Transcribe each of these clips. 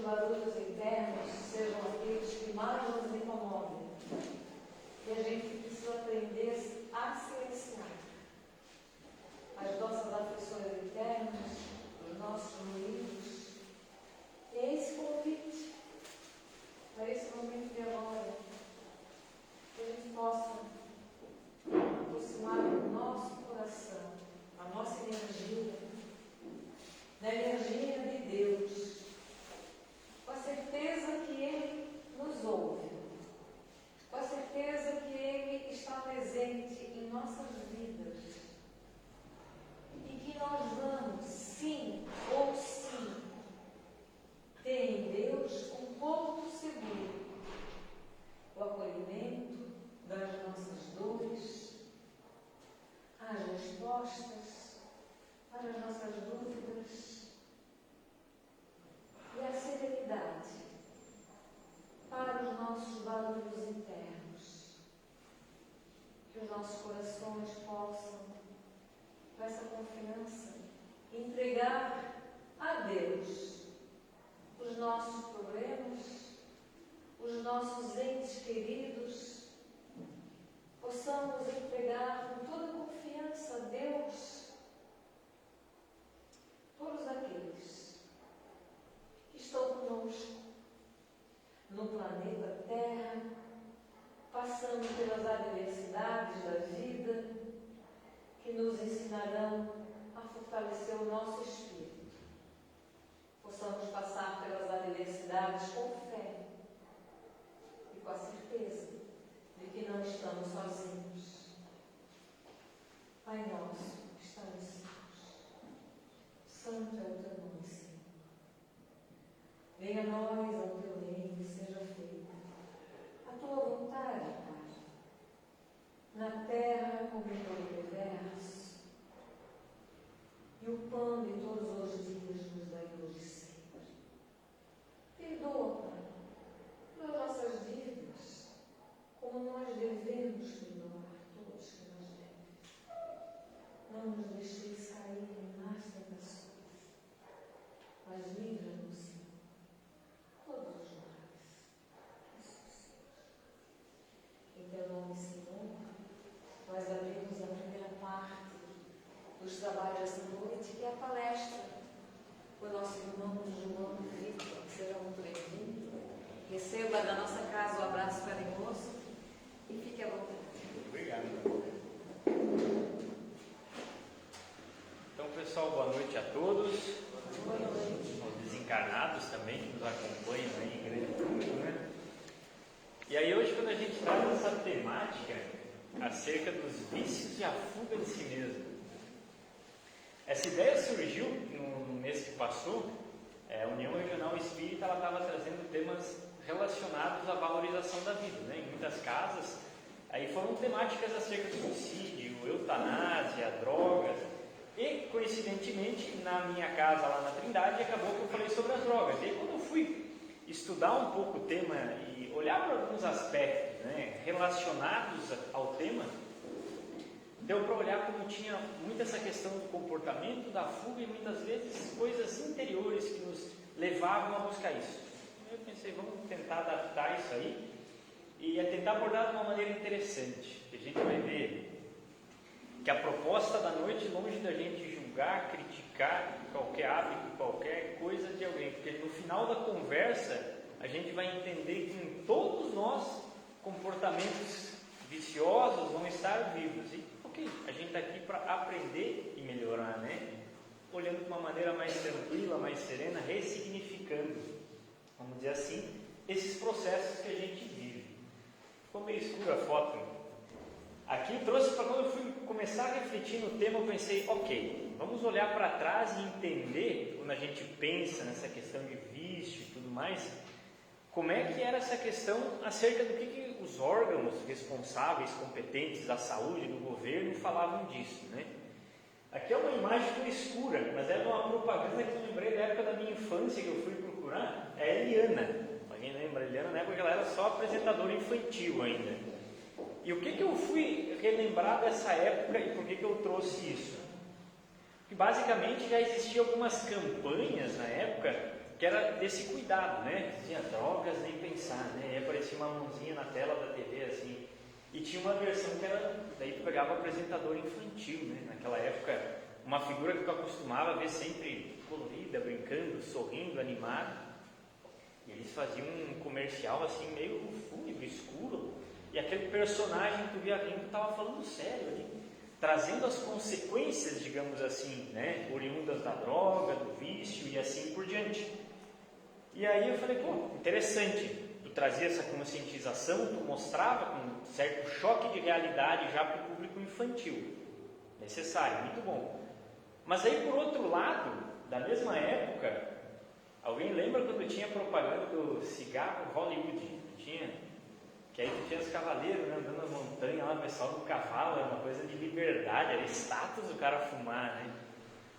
os barulhos internos sejam aqueles que mais nos incomodem. E a gente precisa aprender a silenciar as nossas aflições internas, os nossos ruídos. E é esse convite para esse momento de agora, que a gente possa aproximar do nosso coração, a nossa energia, da energia de Deus, com a certeza que Ele nos ouve, com a certeza que Ele está presente em nossas vidas e que nós vamos, sim ou sim, ter em Deus um porto seguro, o acolhimento das nossas dores, as respostas para as nossas dúvidas e a serenidade para os nossos barulhos internos. Que os nossos corações possam, com essa confiança, entregar a Deus os nossos problemas, os nossos entes queridos, possamos entregar com toda confiança a Deus todos aqueles que estão conosco no planeta Terra, passando pelas adversidades da vida, que nos ensinarão a fortalecer o nosso espírito. Possamos passar pelas adversidades com fé e com a certeza de que não estamos sozinhos. Pai nosso, que está nos céus, santo é o teu nome, Senhor. Venha a nós ao teu reino e seja feita a tua vontade, Pai, na terra como em todo o universo. E o pão de todos os dias nos dai hoje sempre. Perdoa, Pai, pelas nossas dívidas, como nós devemos perdoar todos que nos devem. Não nos deixeis cair em más tentações, mas livra-nos, Senhor, todos os males. Em teu nome, Senhor, nós abrimos a primeira parte dos trabalhos desta noite, que é a palestra com o nosso irmão João Vitor. Seja muito bem-vindo. Receba da nossa casa um abraço carinhoso e fique à vontade. Obrigado. Então, pessoal, boa noite a todos. Boa noite. Os desencarnados também que nos acompanham aí em grande número, né? E aí hoje, quando a gente traz essa temática acerca dos vícios e a fuga de si mesmo, essa ideia surgiu no mês que passou. A União Regional Espírita estava trazendo temas relacionados à valorização da vida, né? Em muitas casas, aí foram temáticas acerca do suicídio, eutanásia, drogas, e coincidentemente na minha casa lá na Trindade acabou que eu falei sobre as drogas. E aí, quando eu fui estudar um pouco o tema e olhar para alguns aspectos, né, relacionados ao tema, deu para olhar como tinha muito essa questão do comportamento, da fuga e muitas vezes coisas interiores que nos levavam a buscar isso. Eu pensei, vamos tentar adaptar isso aí e tentar abordar de uma maneira interessante. A gente vai ver que a proposta da noite, longe da gente julgar, criticar qualquer hábito, qualquer coisa de alguém, porque no final da conversa a gente vai entender que em todos nós comportamentos viciosos vão estar vivos. E ok, a gente está aqui para aprender e melhorar, né? Olhando de uma maneira mais tranquila, mais serena, ressignificando, vamos dizer assim, esses processos que a gente vive. Ficou meio escura a foto. Aqui eu trouxe para quando eu fui começar a refletir no tema, eu pensei, ok, vamos olhar para trás e entender, quando a gente pensa nessa questão de vício e tudo mais, como é que era essa questão acerca do que os órgãos responsáveis, competentes da saúde, do governo, falavam disso, né? Aqui é uma imagem tão escura, mas é uma propaganda que eu lembrei da época da minha infância que eu fui procurar, é a Eliana. Alguém lembra a Eliana? Na época ela era só apresentadora infantil ainda. E o que eu fui relembrar dessa época e por que eu trouxe isso? Que basicamente já existiam algumas campanhas na época que era desse cuidado, né? Dizia drogas, nem pensar, né? E aparecia uma mãozinha na tela da TV, assim. E tinha uma versão que era, daí tu pegava apresentador infantil, né? Naquela época, uma figura que tu acostumava a ver sempre colorida, brincando, sorrindo, animada. E eles faziam um comercial assim, meio fúnebre, escuro. E aquele personagem que tu via vindo estava falando sério ali, trazendo as consequências, digamos assim, né? Oriundas da droga, do vício e assim por diante. E aí eu falei, pô, interessante. Tu trazia essa conscientização, tu mostrava com um certo choque de realidade já para o público infantil. Necessário, muito bom. Mas aí, por outro lado, da mesma época, alguém lembra quando tinha propaganda do cigarro Hollywood? Tinha, que aí tu tinha os cavaleiros, né, andando na montanha, lá o pessoal no cavalo, era uma coisa de liberdade, era status o cara fumar, né?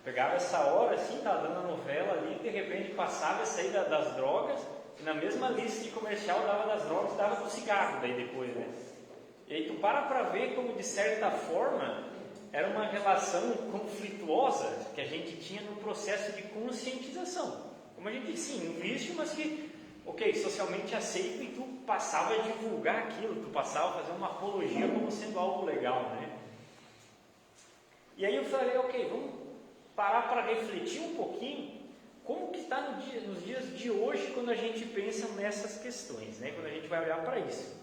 Pegava essa hora assim, estava dando a novela ali, de repente passava essa aí das drogas, e na mesma lista de comercial dava das drogas, dava do cigarro daí depois, né? E aí tu para ver como de certa forma era uma relação conflituosa que a gente tinha no processo de conscientização. Como a gente disse, sim, um vício, mas que, ok, socialmente aceito, e tu passava a divulgar aquilo, tu passava a fazer uma apologia como sendo algo legal, né? E aí eu falei, ok, vamos parar para refletir um pouquinho como que está nos dias de hoje quando a gente pensa nessas questões, né? Quando a gente vai olhar para isso.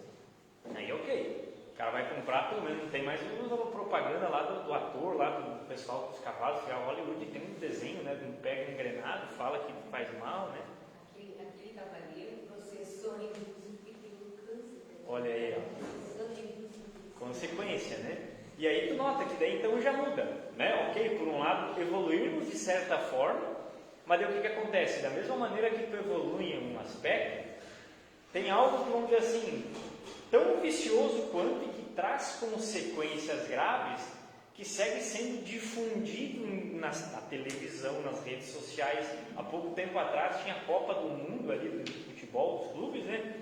Aí, ok, o cara vai comprar, pelo menos não tem mais uma propaganda lá do ator, lá do pessoal dos cavalos, que a Hollywood tem um desenho, né? De um pega engrenado, fala que faz mal, né? Aquele cavaleiro processou a indústria que tem um câncer. Olha aí, ó. Consequência, né? E aí tu nota que daí então já muda, né? Ok, por um lado evoluirmos de certa forma, mas daí o que acontece? Da mesma maneira que tu evolui em um aspecto, tem algo que, vamos dizer assim, tão vicioso quanto e que traz consequências graves, que segue sendo difundido na televisão, nas redes sociais. Há pouco tempo atrás tinha a Copa do Mundo ali do futebol, dos clubes, né?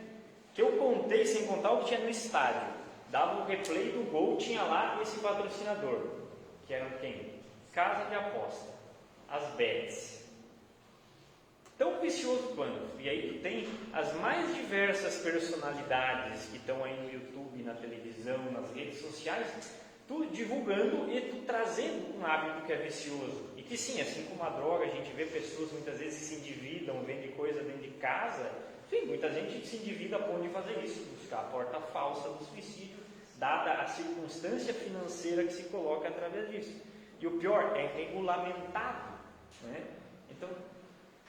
Que eu contei, sem contar o que tinha no estádio. Dava o replay do gol, tinha lá esse patrocinador, que eram quem? Casa de aposta, as bets. Tão vicioso quanto. E aí tu tem as mais diversas personalidades que estão aí no YouTube, na televisão, nas redes sociais, tu divulgando e tu trazendo um hábito que é vicioso. E que sim, assim como a droga, a gente vê pessoas muitas vezes se endividam, vendem coisa dentro de casa. Sim, muita gente se endivida a ponto de fazer isso, buscar a porta falsa do suicídio, dada a circunstância financeira que se coloca através disso. E o pior, é regulamentado, né? Então,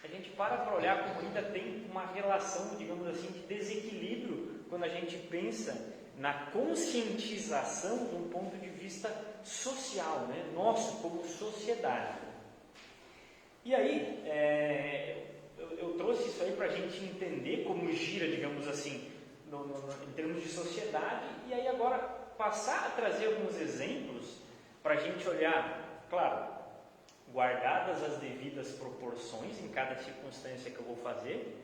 a gente para olhar como ainda tem uma relação, digamos assim, de desequilíbrio quando a gente pensa na conscientização de um ponto de vista social, né? Nosso, como sociedade. E aí, eu trouxe isso aí para a gente entender como gira, digamos assim, em termos de sociedade, e aí agora passar a trazer alguns exemplos para a gente olhar, claro, guardadas as devidas proporções em cada circunstância que eu vou fazer,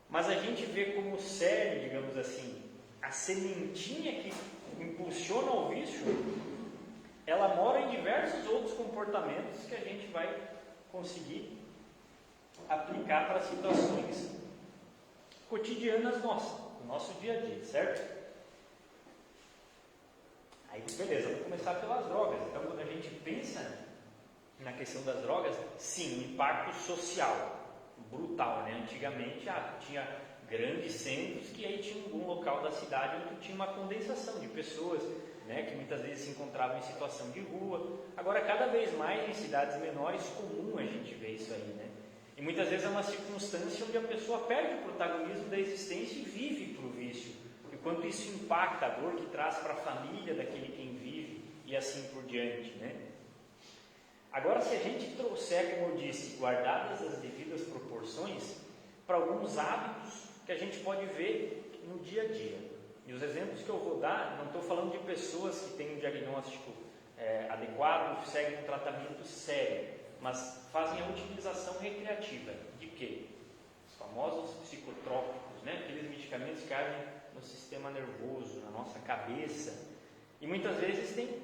mas a gente vê como sério, digamos assim, a sementinha que impulsiona o vício, ela mora em diversos outros comportamentos que a gente vai conseguir aplicar para situações cotidianas nossas, no nosso dia a dia, certo? Aí, beleza, vamos começar pelas drogas. Então, quando a gente pensa na questão das drogas, sim, o impacto social brutal, né? Antigamente, tinha grandes centros que aí tinha algum local da cidade onde tinha uma condensação de pessoas, né, que muitas vezes se encontravam em situação de rua. Agora, cada vez mais em cidades menores, comum a gente ver isso aí, né? E muitas vezes é uma circunstância onde a pessoa perde o protagonismo da existência e vive para o vício. E quanto isso impacta a dor que traz para a família daquele quem vive e assim por diante, né? Agora, se a gente trouxer, como eu disse, guardadas as devidas proporções, para alguns hábitos que a gente pode ver no dia a dia. E os exemplos que eu vou dar, não estou falando de pessoas que têm um diagnóstico adequado, seguem um tratamento sério, mas fazem a utilização recreativa. De quê? Os famosos psicotrópicos, né? Aqueles medicamentos que agem no sistema nervoso, na nossa cabeça. E muitas vezes tem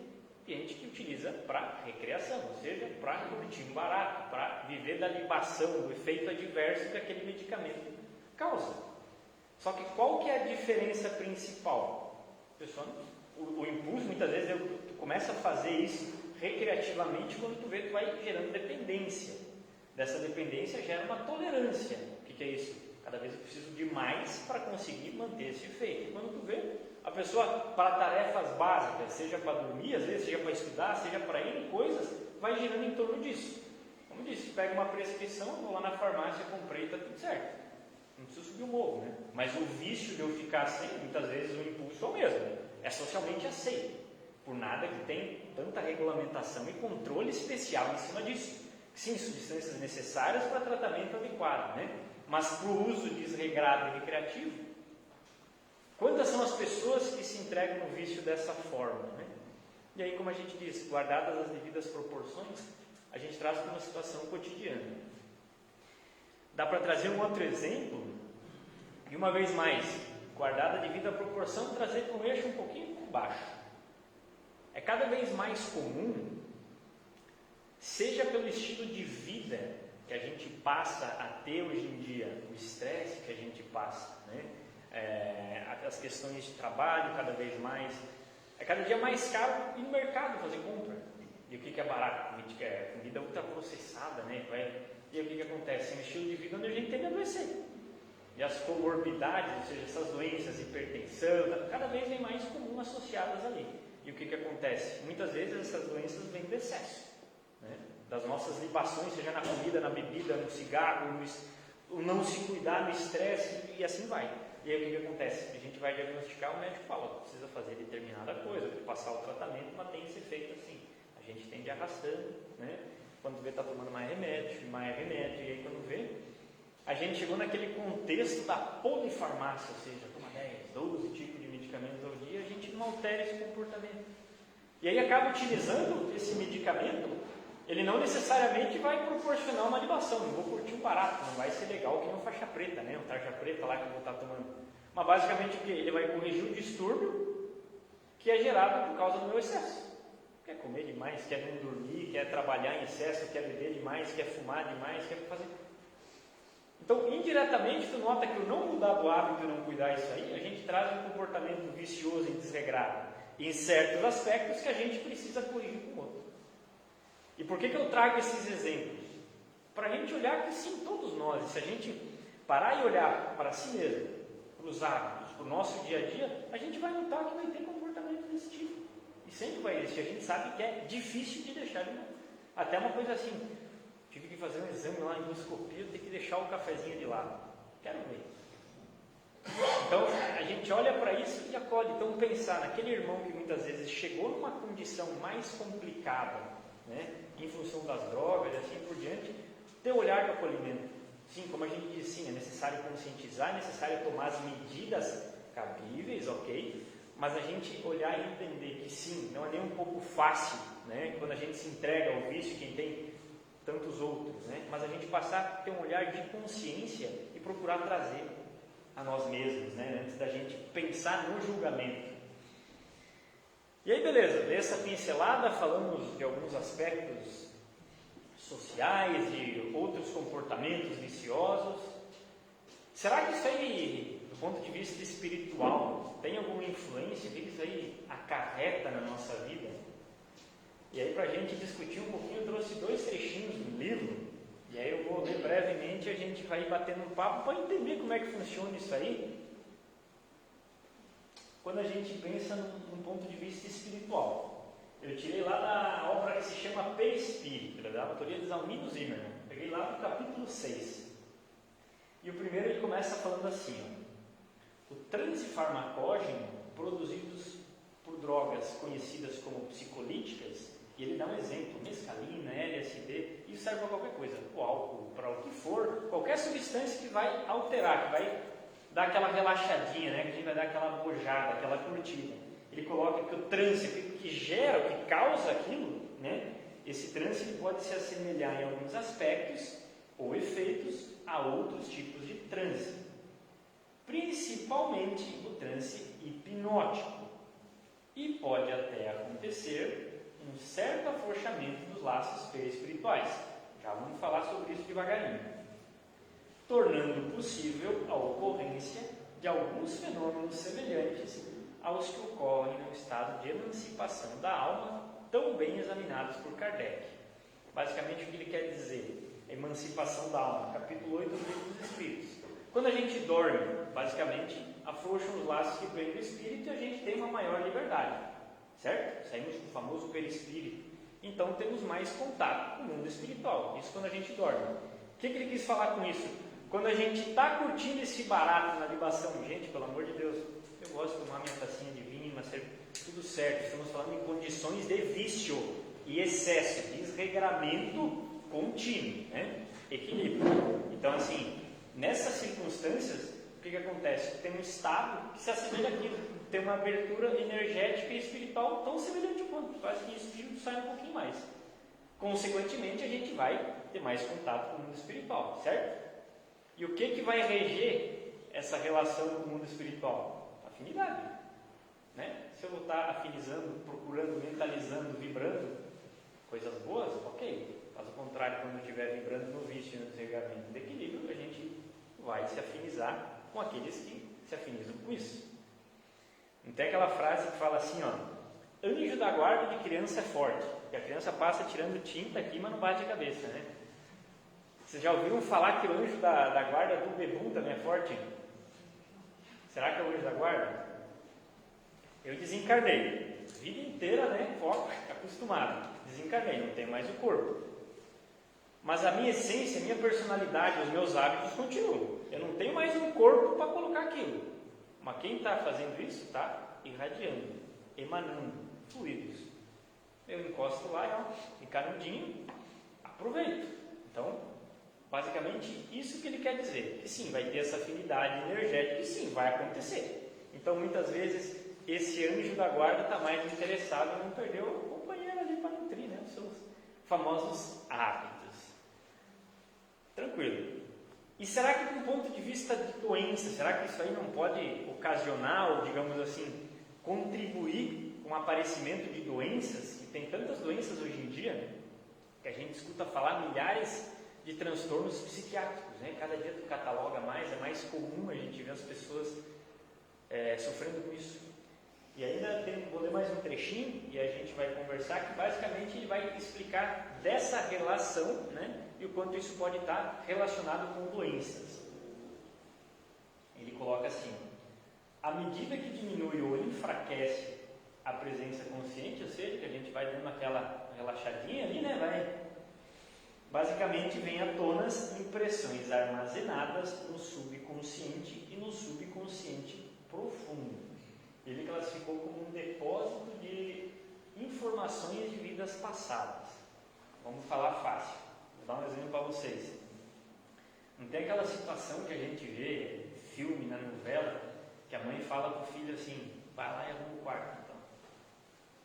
gente que utiliza para recreação, ou seja, para curtir um barato, para viver da libação, do efeito adverso que aquele medicamento causa. Só que qual que é a diferença principal? Pessoal, o impulso, muitas vezes, tu começa a fazer isso recreativamente, quando tu vê, tu vai gerando dependência. Dessa dependência gera uma tolerância. O que é isso? Cada vez eu preciso de mais para conseguir manter esse efeito. Quando tu vê, a pessoa, para tarefas básicas, seja para dormir, às vezes, seja para estudar, seja para N coisas, vai girando em torno disso. Como disse, pega uma prescrição, vou lá na farmácia, comprei e está tudo certo. Não preciso subir o morro, né? Mas o vício de eu ficar sem, muitas vezes o impulso é o mesmo. É socialmente aceito. Por nada que tem tanta regulamentação e controle especial em cima disso. Sim, substâncias necessárias para tratamento adequado, né? Mas para o uso desregrado e recreativo, quantas são as pessoas que se entregam no vício dessa forma, né? E aí, como a gente diz, guardadas as devidas proporções, a gente traz para uma situação cotidiana. Dá para trazer um outro exemplo, e uma vez mais, guardada a devida proporção, trazer para um eixo um pouquinho por baixo. É cada vez mais comum, seja pelo estilo de vida que a gente passa a ter hoje em dia, o estresse que a gente passa, né? As questões de trabalho cada vez mais, é cada dia mais caro ir no mercado fazer compra. E o que é barato? Comida ultraprocessada, né? E o que acontece? É um estilo de vida onde a gente tem que adoecer. E as comorbidades, ou seja, essas doenças, hipertensão, cada vez vem mais comum associadas ali. E o que acontece? Muitas vezes essas doenças vêm do excesso, né? Das nossas libações, seja na comida, na bebida, no cigarro, o não se cuidar, no estresse, e assim vai. E aí o que acontece? A gente vai diagnosticar, o médico fala, precisa fazer determinada coisa, passar o tratamento, mas tem que ser feito assim. A gente tende arrastando, né? Quando vê, está tomando mais remédio, e aí quando vê, a gente chegou naquele contexto da polifarmácia, ou seja, toma 10, 12 tipos de medicamentos ao dia, a gente não altera esse comportamento. E aí acaba utilizando esse medicamento, ele não necessariamente vai proporcionar uma libação, não vou curtir um barato, não vai ser legal que nem um faixa preta, né? Um tarja preta lá que eu vou estar tomando. Mas basicamente o que? Ele vai corrigir o distúrbio que é gerado por causa do meu excesso. Quer comer demais, quer não dormir, quer trabalhar em excesso, quer beber demais, quer fumar demais, quer fazer... Então, indiretamente, tu nota que o não mudar do hábito e não cuidar disso aí, a gente traz um comportamento vicioso e desregrado em certos aspectos que a gente precisa corrigir com o outro. E por que eu trago esses exemplos? Para a gente olhar que sim, todos nós, se a gente parar e olhar para si mesmo, para os hábitos, para o nosso dia a dia, a gente vai notar que vai ter comportamento desse tipo. E sempre vai existir. A gente sabe que é difícil de deixar de novo. Até uma coisa assim, tive que fazer um exame lá, endoscopia, ter que deixar o cafezinho de lado. Quero ver. Então, a gente olha para isso e acolhe. Então, pensar naquele irmão que muitas vezes chegou numa condição mais complicada, né, em função das drogas e assim por diante, ter olhar de acolhimento. Sim, como a gente diz, sim, é necessário conscientizar, é necessário tomar as medidas cabíveis, ok? Mas a gente olhar e entender que sim, não é nem um pouco fácil, né, quando a gente se entrega ao vício, quem tem tantos outros, né? Mas a gente passar a ter um olhar de consciência e procurar trazer a nós mesmos, né? Antes da gente pensar no julgamento. E aí, beleza, nessa pincelada falamos de alguns aspectos sociais, de outros comportamentos viciosos. Será que isso aí, do ponto de vista espiritual, tem alguma influência? O que isso aí acarreta na nossa vida? E aí, para a gente discutir um pouquinho, eu trouxe 2 trechinhos do livro, e aí eu vou ler brevemente e a gente vai batendo um papo para entender como é que funciona isso aí, quando a gente pensa num ponto de vista espiritual. Eu tirei lá da obra que se chama Perispírito, da autoria de Zalmino Zimmermann. Peguei lá no capítulo 6. E o primeiro ele começa falando assim, ó, o transe farmacógeno produzidos por drogas conhecidas como psicolíticas. E ele dá um exemplo, mescalina, LSD, isso serve para qualquer coisa, o álcool, para o que for, qualquer substância que vai alterar, que vai dar aquela relaxadinha, né, que a gente vai dar aquela bojada, aquela curtida. Ele coloca que o transe, o que gera, o que causa aquilo, né, esse transe pode se assemelhar em alguns aspectos ou efeitos a outros tipos de transe, principalmente o transe hipnótico. E pode até acontecer um certo afrouxamento dos laços perispirituais. Já vamos falar sobre isso devagarinho. Tornando possível a ocorrência de alguns fenômenos semelhantes aos que ocorrem no estado de emancipação da alma, tão bem examinados por Kardec. Basicamente, o que ele quer dizer? Emancipação da alma, capítulo 8 do Livro dos Espíritos. Quando a gente dorme, basicamente, afrouxam os laços que prendem o espírito e a gente tem uma maior liberdade, certo? Saímos do famoso perispírito. Então, temos mais contato com o mundo espiritual. Isso quando a gente dorme. O que ele quis falar com isso? Quando a gente está curtindo esse barato na libação, gente, pelo amor de Deus, eu gosto de tomar minha tacinha de vinho, mas tudo certo, estamos falando em condições de vício e excesso, desregramento contínuo, né? Equilíbrio. Então, assim, nessas circunstâncias, o que acontece? Tem um estado que se assemelha àquilo, tem uma abertura energética e espiritual tão semelhante quanto, quase que o espírito sai um pouquinho mais. Consequentemente, a gente vai ter mais contato com o mundo espiritual, certo? E o que vai reger essa relação com o mundo espiritual? Afinidade, né? Se eu vou estar afinizando, procurando, mentalizando, vibrando coisas boas, ok. Caso contrário, quando eu estiver vibrando no vício e no desregamento de equilíbrio, a gente vai se afinizar com aqueles que se afinizam com isso. Não tem aquela frase que fala assim, ó, anjo da guarda de criança é forte, e a criança passa tirando tinta aqui, mas não bate a cabeça, né? Vocês já ouviram falar que o anjo da guarda do bebum também é forte? Será que é o anjo da guarda? Eu desencarnei. Vida inteira, né? Foco, acostumado. Desencarnei, não tenho mais o corpo. Mas a minha essência, a minha personalidade, os meus hábitos continuam. Eu não tenho mais um corpo para colocar aquilo. Mas quem está fazendo isso está irradiando, emanando fluidos. Eu encosto lá, ó, encanudinho, aproveito. Então, basicamente, isso que ele quer dizer. Que sim, vai ter essa afinidade energética e sim, vai acontecer. Então, muitas vezes, esse anjo da guarda está mais interessado em não perder o companheiro ali para nutrir, né? Os seus famosos hábitos. Tranquilo. E será que, do ponto de vista de doença, será que isso aí não pode ocasionar, ou digamos assim, contribuir com o aparecimento de doenças? E tem tantas doenças hoje em dia, né, que a gente escuta falar milhares de transtornos psiquiátricos, né? Cada dia tu cataloga mais, é mais comum a gente ver as pessoas sofrendo com isso. E ainda vou ler mais um trechinho e a gente vai conversar, que basicamente ele vai explicar dessa relação, né? E o quanto isso pode estar relacionado com doenças. Ele coloca assim: à medida que diminui ou enfraquece a presença consciente, ou seja, que a gente vai dando aquela relaxadinha ali, né? Basicamente vem à tona as impressões armazenadas no subconsciente e no subconsciente profundo. Ele classificou como um depósito de informações de vidas passadas. Vamos falar fácil. Vou dar um exemplo para vocês. Não tem aquela situação que a gente vê, filme, na novela, que a mãe fala para o filho assim, vai lá e arruma o quarto. Então,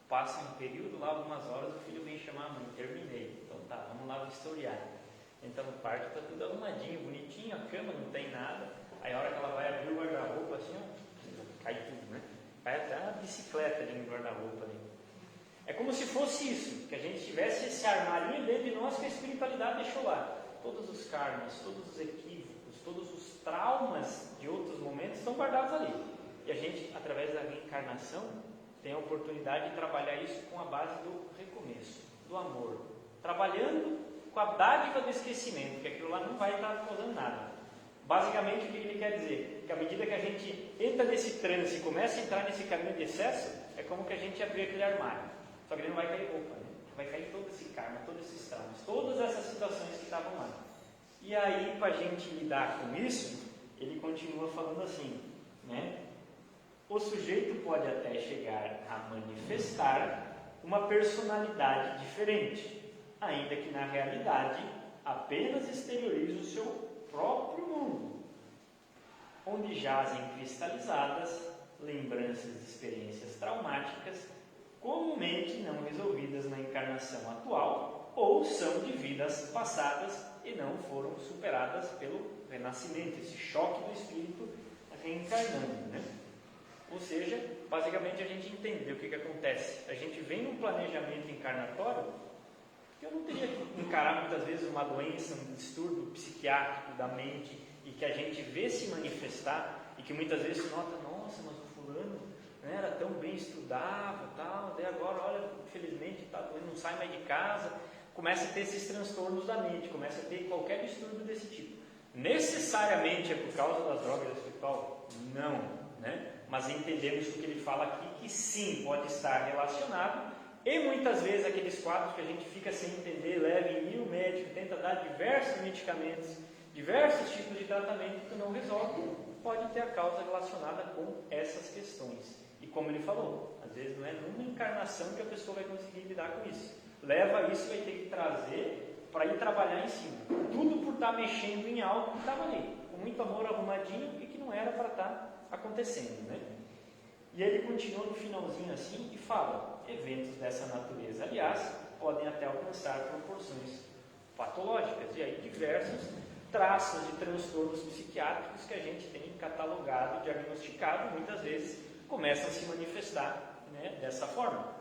passa um período, lá algumas horas, o filho vem chamar a mãe, terminei. Então tá, vamos lá historiar. Então o quarto está tudo arrumadinho, bonitinho, a cama não tem nada. Aí a hora que ela vai abrir o guarda-roupa, assim, ó, cai tudo, né? Vai até a bicicleta de um guarda-roupa ali. É como se fosse isso, que a gente tivesse esse armarinho dentro de nós que a espiritualidade deixou lá. Todos os karmas, todos os equívocos, todos os traumas de outros momentos estão guardados ali. E a gente, através da reencarnação, tem a oportunidade de trabalhar isso com a base do recomeço, do amor. Trabalhando com a dádiva do esquecimento, que aquilo lá não vai estar causando nada. Basicamente, o que ele quer dizer? Que à medida que a gente entra nesse trânsito e começa a entrar nesse caminho de excesso, é como que a gente abrir aquele armário. Só que ele não vai cair roupa, né? Vai cair todo esse karma, todos esses traumas, todas essas situações que estavam lá. E aí, para a gente lidar com isso, ele continua falando assim, né? O sujeito pode até chegar a manifestar uma personalidade diferente, ainda que na realidade apenas exteriorize o seu próprio mundo, onde jazem cristalizadas lembranças de experiências traumáticas comumente não resolvidas na encarnação atual ou são de vidas passadas e não foram superadas pelo renascimento, esse choque do espírito reencarnando, né? Ou seja, basicamente a gente entendeu o que acontece. A gente vem num planejamento encarnatório que eu não teria que encarar muitas vezes uma doença, um distúrbio psiquiátrico da mente e que a gente vê se manifestar e que muitas vezes se nota, nossa, mas o fulano, né, era tão bem, estudava, tal, daí agora, olha, infelizmente está doendo, não sai mais de casa, começa a ter esses transtornos da mente, começa a ter qualquer distúrbio desse tipo. Necessariamente é por causa das drogas espiritual? Não, né? Mas entendemos o que ele fala aqui, que sim, pode estar relacionado, e muitas vezes aqueles quadros que a gente fica sem entender, leva em ir o médico, tenta dar diversos medicamentos, diversos tipos de tratamento que não resolve, pode ter a causa relacionada com essas questões. E como ele falou, às vezes não é numa encarnação que a pessoa vai conseguir lidar com isso. Leva isso e vai ter que trazer para ir trabalhar em cima. Tudo por estar mexendo em algo que estava ali, com muito amor arrumadinho e que não era para estar acontecendo, né? E ele continua no finalzinho assim e fala, eventos dessa natureza, aliás, podem até alcançar proporções patológicas, e aí diversos traços de transtornos psiquiátricos que a gente tem catalogado, diagnosticado, muitas vezes começam a se manifestar, né, dessa forma.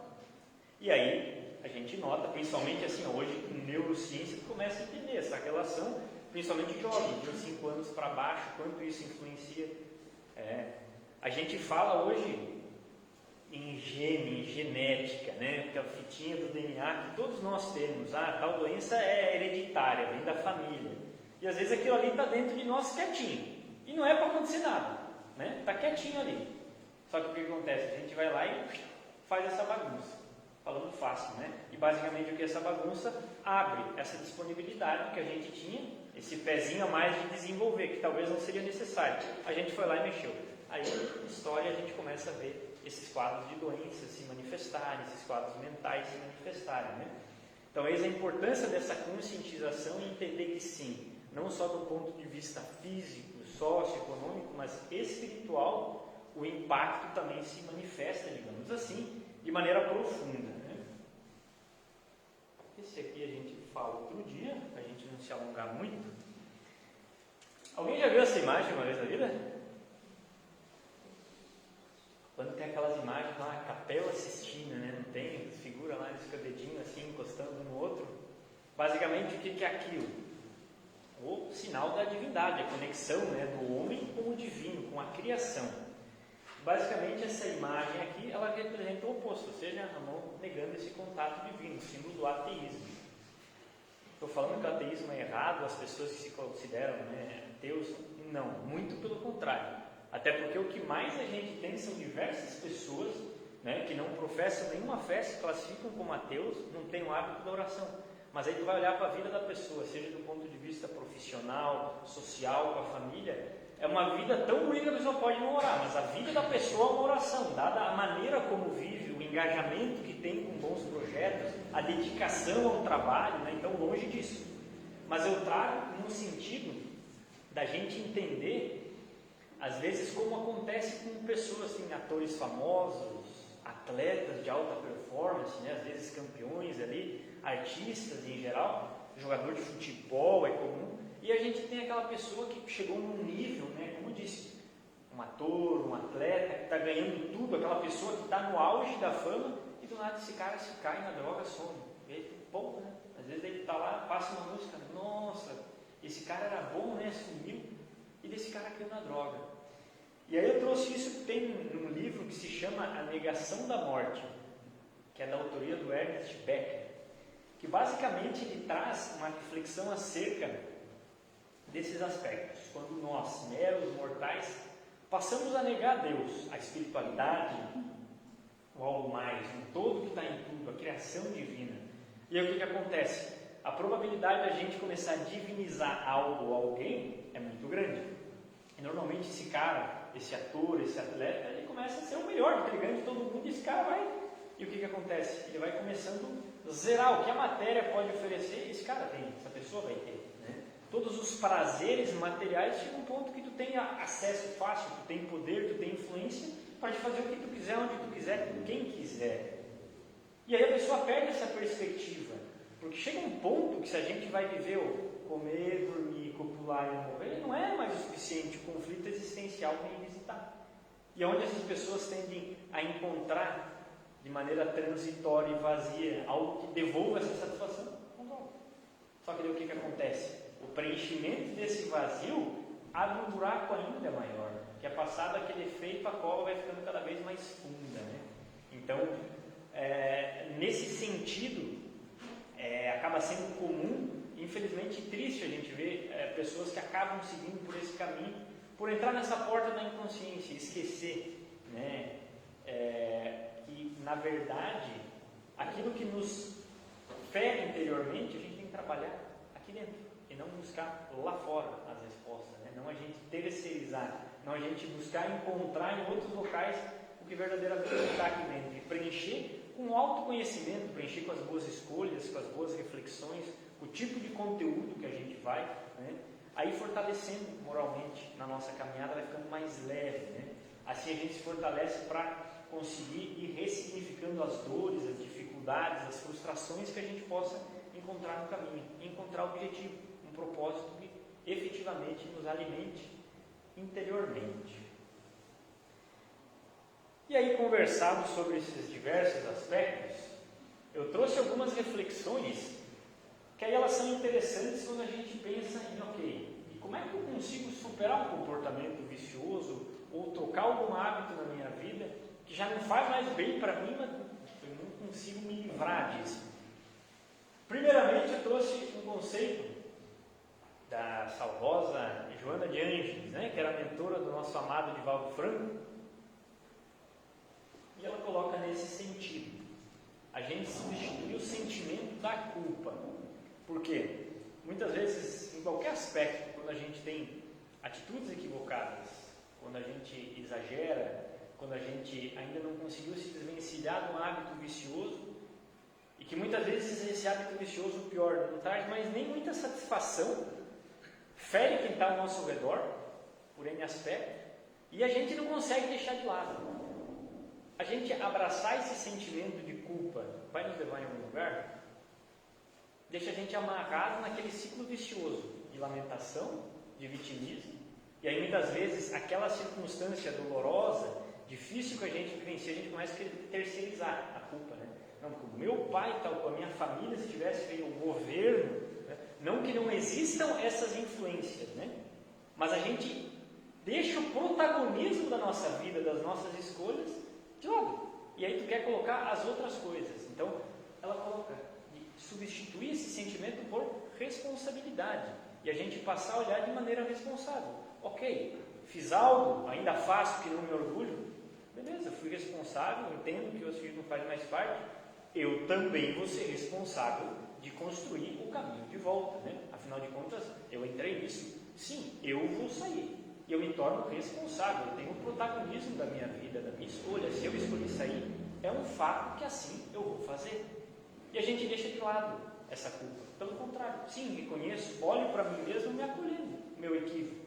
E aí a gente nota, principalmente assim, hoje em neurociência, começa a entender essa relação, principalmente jovens, de uns 5 anos para baixo, quanto isso influencia. A gente fala hoje em gene, em genética, né? Aquela fitinha do DNA que todos nós temos. Tal doença é hereditária, vem da família. E às vezes aquilo ali está dentro de nós quietinho. E não é para acontecer nada, né? Está quietinho ali. Só que o que acontece? A gente vai lá e faz essa bagunça. Falando fácil, né? E basicamente o que essa bagunça abre essa disponibilidade que a gente tinha, esse pezinho a mais de desenvolver, que talvez não seria necessário. A gente foi lá e mexeu. Aí, na história, a gente começa a ver esses quadros de doenças se manifestarem, esses quadros mentais se manifestarem, né? Então, eis a importância dessa conscientização e entender que sim, não só do ponto de vista físico, socioeconômico, mas espiritual, o impacto também se manifesta, digamos assim, de maneira profunda, né? Esse aqui a gente fala outro dia, para a gente não se alongar muito. Alguém já viu essa imagem uma vez na vida? Quando tem aquelas imagens lá, a Capela Sistina, né? Não tem? Figura lá, eles ficam dedinho assim, encostando um no outro. Basicamente, o que é aquilo? O sinal da divindade, a conexão, né, do homem com o divino, com a criação. Basicamente, essa imagem aqui, ela representa o oposto, ou seja, a mão negando esse contato divino, o símbolo do ateísmo. Estou falando que o ateísmo é errado, as pessoas que se consideram, né, ateus, não, muito pelo contrário. Até porque o que mais a gente tem são diversas pessoas, né, que não professam nenhuma fé, se classificam como ateus, não têm o hábito da oração. Mas aí tu vai olhar para a vida da pessoa, seja do ponto de vista profissional, social, com a família, é uma vida tão ruim que a pessoa pode não orar, mas a vida da pessoa é uma oração, dada a maneira como vive, o engajamento que tem com bons projetos, a dedicação ao trabalho, né? Então longe disso. Mas eu trago no sentido da gente entender às vezes como acontece com pessoas, assim, atores famosos, atletas de alta performance, né? Às vezes campeões ali, artistas em geral, jogador de futebol é comum, e a gente tem aquela pessoa que chegou num nível, né? Como eu disse, um ator, um atleta que está ganhando tudo, aquela pessoa que está no auge da fama, e do nada esse cara se cai na droga, some. E aí, bom, né? Às vezes ele está lá, passa uma música, nossa, esse cara era bom, né? Sumiu, e desse cara caiu na droga. E aí eu trouxe isso que tem num livro que se chama A Negação da Morte, que é da autoria do Ernest Becker, que basicamente ele traz uma reflexão acerca desses aspectos. Quando nós, meros mortais, passamos a negar a Deus, a espiritualidade, o algo mais, o todo que está em tudo, a criação divina. E aí o que acontece? A probabilidade da gente começar a divinizar algo ou alguém é muito grande. E normalmente esse cara, esse ator, esse atleta, ele começa a ser o melhor, porque ele ganha de todo mundo e esse cara vai. E o que acontece? Ele vai começando a zerar o que a matéria pode oferecer, esse cara tem, essa pessoa vai ter, né? Todos os prazeres materiais chegam a um ponto que tu tem acesso fácil, tu tem poder, tu tem influência para fazer o que tu quiser, onde tu quiser, com quem quiser. E aí a pessoa perde essa perspectiva, porque chega um ponto que se a gente vai viver o comer, dormir, copular e morrer, não é mais o suficiente, o conflito existencial vem visitar. E onde essas pessoas tendem a encontrar de maneira transitória e vazia algo que devolva essa satisfação, não volta. Só que daí o que acontece? O preenchimento desse vazio abre um buraco ainda maior, que é passado aquele efeito, a cova vai ficando cada vez mais funda, né? Então, nesse sentido, acaba sendo comum, infelizmente triste a gente ver pessoas que acabam seguindo por esse caminho, por entrar nessa porta da inconsciência, esquecer, né? Que na verdade, aquilo que nos fere interiormente, a gente tem que trabalhar aqui dentro, e não buscar lá fora as respostas, né? Não a gente terceirizar, não a gente buscar encontrar em outros locais o que verdadeiramente está aqui dentro, e preencher com o autoconhecimento, preencher com as boas escolhas, com as boas reflexões, o tipo de conteúdo que a gente vai, né? Aí fortalecendo moralmente na nossa caminhada, vai ficando mais leve, né? Assim a gente se fortalece para conseguir ir ressignificando as dores, as dificuldades, as frustrações que a gente possa encontrar no caminho, e encontrar o objetivo, um propósito que efetivamente nos alimente interiormente. E aí, conversado sobre esses diversos aspectos, eu trouxe algumas reflexões que aí elas são interessantes quando a gente pensa em, ok, e como é que eu consigo superar um comportamento vicioso ou trocar algum hábito na minha vida que já não faz mais bem para mim, mas eu não consigo me livrar disso. Primeiramente, eu trouxe um conceito da saudosa Joana de Ângeles, né, que era mentora do nosso amado Divaldo Franco, e ela coloca nesse sentido: a gente substitui o sentimento da culpa. Por quê? Muitas vezes, em qualquer aspecto, quando a gente tem atitudes equivocadas, quando a gente exagera, quando a gente ainda não conseguiu se desvencilhar de um hábito vicioso, e que muitas vezes esse hábito vicioso, o pior, não traz mais nem muita satisfação, fere quem está ao nosso redor, por N aspecto, e a gente não consegue deixar de lado. A gente abraçar esse sentimento de culpa vai nos levar em algum lugar? Deixa a gente amarrado naquele ciclo vicioso de lamentação, de vitimismo, e aí muitas vezes aquela circunstância dolorosa, difícil que a gente vivencia, a gente começa a querer terceirizar a culpa, né? Não, porque o meu pai, tal, com a minha família, se tivesse feito o governo, né? Não que não existam essas influências, né? Mas a gente deixa o protagonismo da nossa vida, das nossas escolhas, de lado. E aí tu quer colocar as outras coisas. Então, ela coloca de substituir esse sentimento por responsabilidade. E a gente passar a olhar de maneira responsável. Ok, fiz algo, ainda faço que não me orgulho. Beleza, fui responsável, entendo que os filhos não fazem mais parte. Eu também vou ser responsável de construir o caminho de volta, né? Afinal de contas, eu entrei nisso. Sim, eu vou sair. E eu me torno responsável, eu tenho o protagonismo da minha vida, da minha escolha. Se eu escolhi sair, é um fato que assim eu vou fazer. E a gente deixa de lado essa culpa. Pelo contrário, sim, reconheço, olho para mim mesmo me acolhendo, meu equívoco.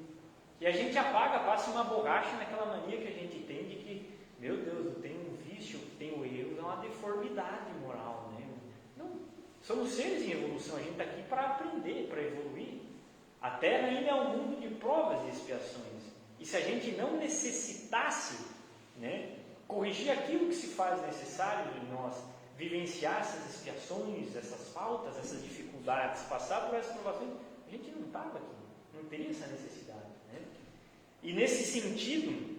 E a gente apaga, passa uma borracha naquela mania que a gente tem de que, meu Deus, eu tenho um vício, eu tenho erro, é uma deformidade moral, né? Não, somos seres em evolução, a gente está aqui para aprender, para evoluir. A Terra ainda é um mundo de provas e expiações. E se a gente não necessitasse, né, corrigir aquilo que se faz necessário em nós, vivenciar essas expiações, essas faltas, essas dificuldades, passar por essas provações, a gente não estava aqui, não teria essa necessidade, né? E nesse sentido,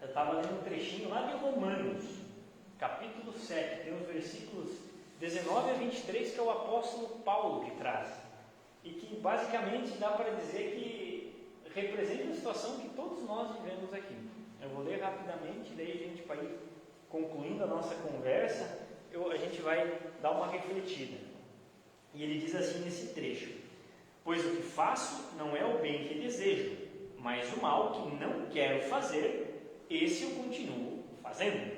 eu estava lendo um trechinho lá de Romanos, capítulo 7, tem os versículos 19 a 23, que é o apóstolo Paulo que traz. E que basicamente dá para dizer que representa a situação que todos nós vivemos aqui. Eu vou ler rapidamente, daí a gente vai ir concluindo a nossa conversa, a gente vai dar uma refletida. E ele diz assim nesse trecho: pois o que faço não é o bem que desejo, mas o mal que não quero fazer, esse eu continuo fazendo.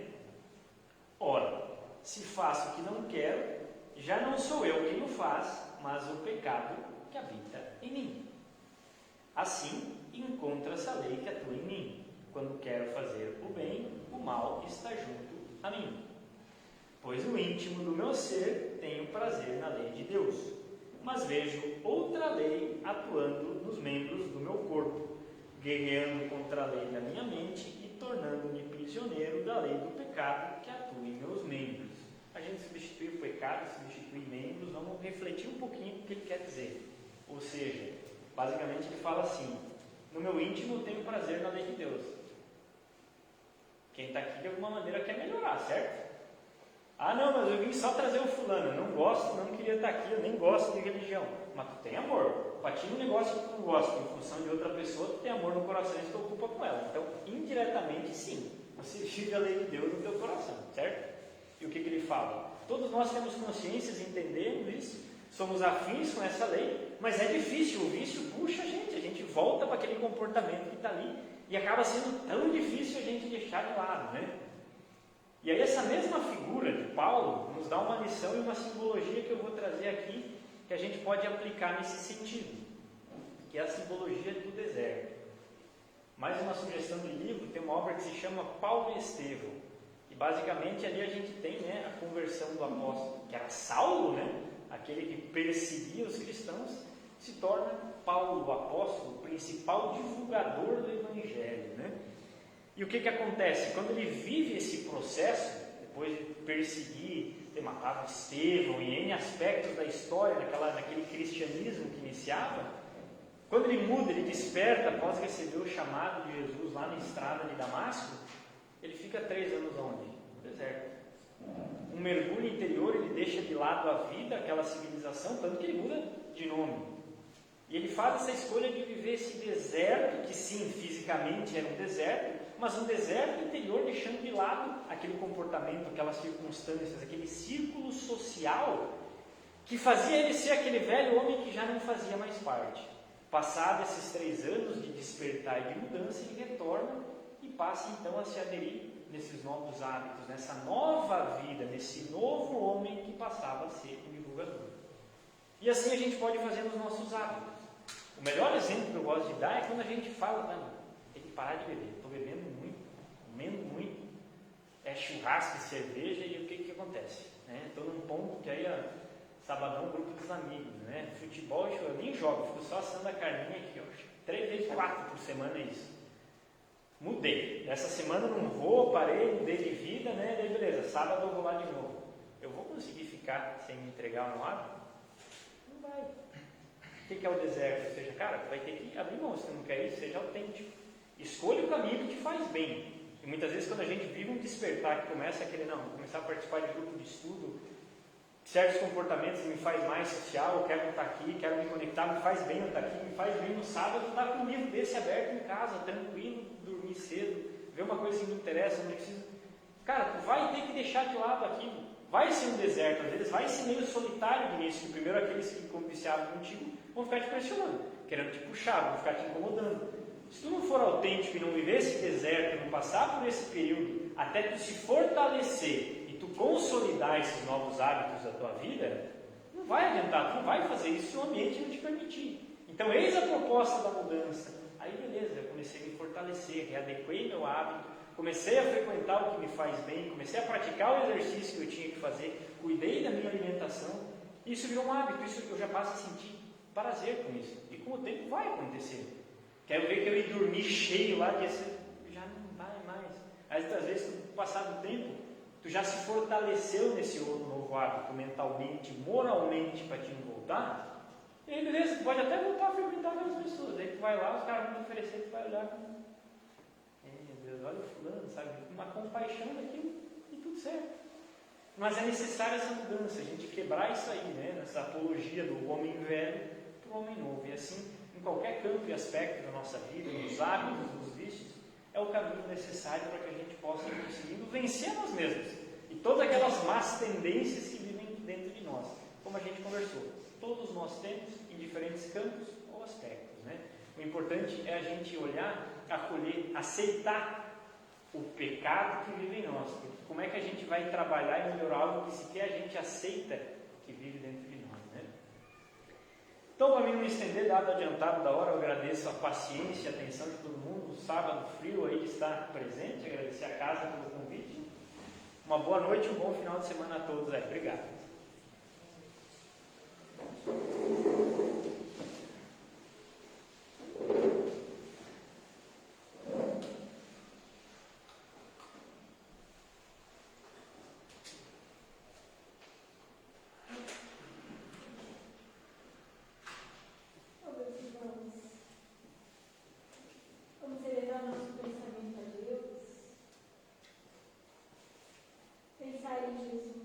Ora, se faço o que não quero, já não sou eu quem o faz, mas o pecado que habita em mim. Assim, encontra-se a lei que atua em mim. Quando quero fazer o bem, o mal está junto a mim. Pois o íntimo do meu ser tem o prazer na lei de Deus, mas vejo outra lei atuando nos membros do meu corpo, guerreando contra a lei da minha mente e tornando-me prisioneiro da lei do pecado que atua em meus membros. A gente substitui o pecado, substitui membros, vamos refletir um pouquinho o que ele quer dizer. Ou seja, basicamente ele fala assim: no meu íntimo eu tenho prazer na lei de Deus. Quem está aqui de alguma maneira quer melhorar, certo? Ah não, mas eu vim só trazer o fulano, eu não gosto, não queria estar aqui, eu nem gosto de religião. Mas tu tem amor. Para ti um negócio que tu não gosta em função de outra pessoa, tu tem amor no coração e tu te ocupa com ela. Então, indiretamente sim, você vive a lei de Deus no teu coração, certo? E o que ele fala? Todos nós temos consciências, entendemos isso, somos afins com essa lei, mas é difícil, o vício puxa a gente volta para aquele comportamento que está ali, e acaba sendo tão difícil a gente deixar de lado, né? E aí essa mesma figura de Paulo nos dá uma lição e uma simbologia que eu vou trazer aqui, que a gente pode aplicar nesse sentido, que é a simbologia do deserto. Mais uma sugestão de livro, tem uma obra que se chama Paulo e Estevão, e basicamente ali a gente tem, né, a conversão do apóstolo, que era Saulo, né, aquele que perseguia os cristãos, se torna Paulo, o apóstolo, o principal divulgador do Evangelho, né? E o que acontece? Quando ele vive esse processo, depois de perseguir, ter matado Estevão e em aspectos da história, naquele cristianismo que iniciava, quando ele muda, ele desperta após receber o chamado de Jesus lá na estrada de Damasco, ele fica 3 anos onde? No deserto. Um mergulho interior, ele deixa de lado a vida, aquela civilização, tanto que ele muda de nome. E ele faz essa escolha de viver esse deserto, que sim, fisicamente era um deserto, mas um deserto interior, deixando de lado aquele comportamento, aquelas circunstâncias, aquele círculo social que fazia ele ser aquele velho homem que já não fazia mais parte. Passado esses 3 anos de despertar e de mudança, ele retorna e passa então a se aderir nesses novos hábitos, nessa nova vida, nesse novo homem que passava a ser um divulgador. E assim a gente pode fazer nos nossos hábitos. O melhor exemplo que eu gosto de dar é quando a gente fala, não, tem que parar de beber, estou bebendo muito, comendo muito, é churrasco e cerveja, e o que acontece? Estou num ponto que aí, sabadão, grupo dos amigos, né? Futebol, eu nem jogo, fico só assando a carninha aqui, 3 vezes 4 por semana é isso. Mudei, essa semana não vou, parei, mudei de vida, né? Daí beleza, sábado eu vou lá de novo. Eu vou conseguir ficar sem me entregar no hábito? Não vai. O que é o deserto? Ou seja, cara, tu vai ter que abrir mão, se tu não quer isso, seja autêntico. Escolha o caminho que te faz bem. E muitas vezes quando a gente vive um despertar que começa a querer, não, começar a participar de grupo de estudo, certos comportamentos me faz mais social, eu quero estar aqui, quero me conectar, me faz bem eu estar aqui, me faz bem no sábado, estar com um livro desse aberto em casa, tranquilo, dormir cedo, ver uma coisa que me interessa, não preciso. Cara, tu vai ter que deixar de lado aquilo. Vai ser um deserto, às vezes vai ser meio solitário de início, que primeiro aqueles que ficam viciados contigo vão ficar te pressionando, querendo te puxar, vão ficar te incomodando. Se tu não for autêntico e não viver esse deserto, não passar por esse período, até tu se fortalecer e tu consolidar esses novos hábitos da tua vida, não vai adiantar, tu não vai fazer isso se o ambiente não te permitir. Então, eis a proposta da mudança. Aí, beleza, eu comecei a me fortalecer, readequei meu hábito, comecei a frequentar o que me faz bem, comecei a praticar o exercício que eu tinha que fazer, cuidei da minha alimentação. Isso virou um hábito, isso eu já passo a sentir prazer com isso. E com o tempo vai acontecer. Quero ver que eu ir dormir cheio lá, já não vai mais. Às vezes, com o passar do tempo, tu já se fortaleceu nesse novo hábito, mentalmente, moralmente, para te não voltar. E aí, beleza, tu pode até voltar a frequentar as pessoas. Aí tu vai lá, os caras vão te oferecer, tu vai olhar com... meu Deus, olha o fulano, sabe? Uma compaixão daquilo e tudo certo. Mas é necessária essa mudança, a gente quebrar isso aí, né? Essa apologia do homem velho para o homem novo. E assim, em qualquer campo e aspecto da nossa vida, nos hábitos, nos vícios, é o caminho necessário para que a gente possa ir conseguindo vencer nós mesmos. E todas aquelas más tendências que vivem dentro de nós. Como a gente conversou, todos nós temos em diferentes campos ou aspectos, né? O importante é a gente olhar, acolher, aceitar o pecado que vive em nós. Porque como é que a gente vai trabalhar e melhorar algo que sequer a gente aceita que vive dentro de nós, né? Então, para mim não me estender, dado adiantado da hora, eu agradeço a paciência e a atenção de todo mundo. Sábado frio aí de estar presente, agradecer a casa pelo convite. Uma boa noite e um bom final de semana a todos aí. Obrigado. isso.